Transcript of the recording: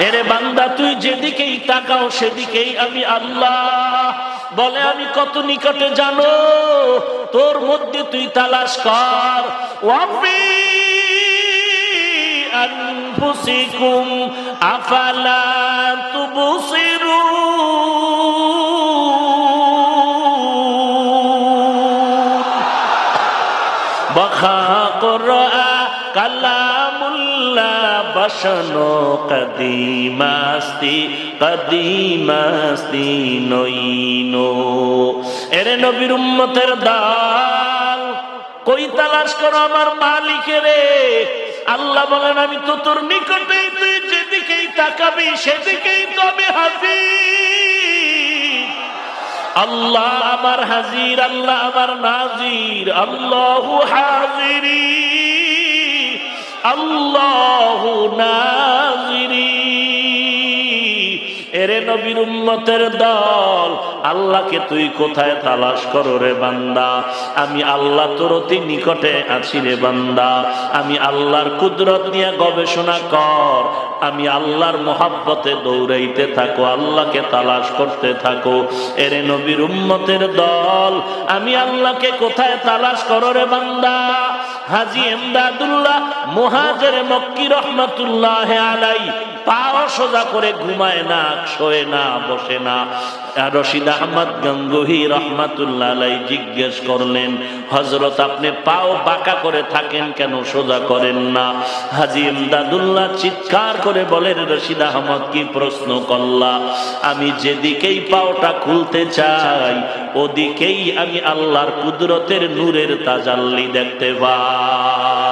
এরে বান্দা তুই যেদিকেই তাকাও সেদিকেই আমি আল্লাহ। বলে আমি কত নিকটে জানো, তোর মধ্যে তুই তালাশ কর। ওয়াফি আনফুসিকুম আফালা তুবসিরুন। বখা কোরআ কালামুল্লাহ বসনো কদিমাস্তি নইনো। এরে নবীর উম্মতের দল, কই তালাশ করো আমার মালিকের। আল্লাহ বলেন আমি তো তোর নিকটেই, তুই যেদিকেই তাকাবি সেদিকেই তো আমি হাজির। আল্লাহ আমার হাজির, আল্লাহ আমার নাজির। আল্লাহু হাজিরি আল্লাহু নাজিরি। এরে নবীর উম্মতের দল, আল্লাহকে তুই কোথায় তালাশ করো রে বান্দা? আমি আল্লাহ তোর অতি নিকটে আছি রে বান্দা। আমি আল্লাহর কুদরত নিয়ে গবেষণা কর, আমি আল্লাহর মোহাব্বতে দৌড়াইতে থাকো, আল্লাহকে তালাশ করতে থাকো। এরে নবীর উম্মতের দল, আমি আল্লাহকে কোথায় তালাশ করো রে বান্দা? হাজী এমদাদুল্লাহ মুহাজির মক্কি রহমাতুল্লাহ আলাইহি পাও সোজা করে ঘুমায় না, শোয় না, বসে না। রশিদ আহমদ গঙ্গোহী রহমাতুল্লাহ আলাইহি জিজ্ঞেস করলেন, হযরত আপনি পাও বাঁকা করে থাকেন কেন, সোজা করেন না? হাজী ইমদাদুল্লাহ চিৎকার করে বলেন, রশিদ আহমদ কি প্রশ্ন করলা? আমি যেদিকেই পাওটা খুলতে চাই ওদিকেই আমি আল্লাহর কুদরতের নূরের তাজাল্লি দেখতে পাই।